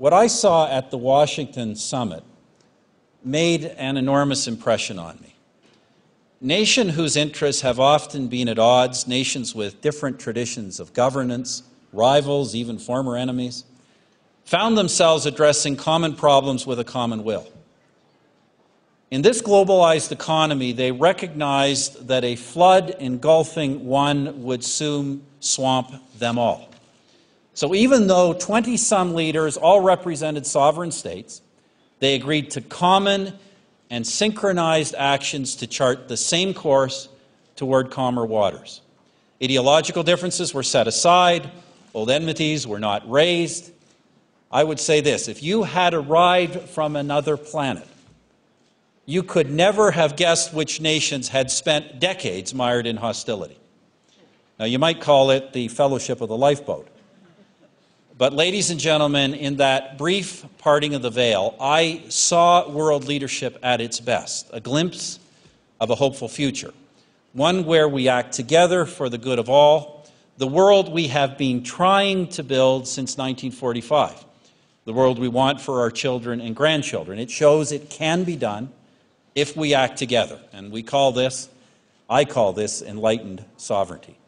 What I saw at the Washington summit made an enormous impression on me. Nations whose interests have often been at odds, nations with different traditions of governance, rivals, even former enemies, found themselves addressing common problems with a common will. In this globalized economy, they recognized that a flood engulfing one would soon swamp them all. So even though 20-some leaders all represented sovereign states, they agreed to common and synchronized actions to chart the same course toward calmer waters. Ideological differences were set aside, old enmities were not raised. I would say this: if you had arrived from another planet, you could never have guessed which nations had spent decades mired in hostility. Now, you might call it the fellowship of the lifeboat. But, ladies and gentlemen, in that brief parting of the veil, I saw world leadership at its best, a glimpse of a hopeful future, one where we act together for the good of all, the world we have been trying to build since 1945, the world we want for our children and grandchildren. It shows it can be done if we act together, and I call this enlightened sovereignty.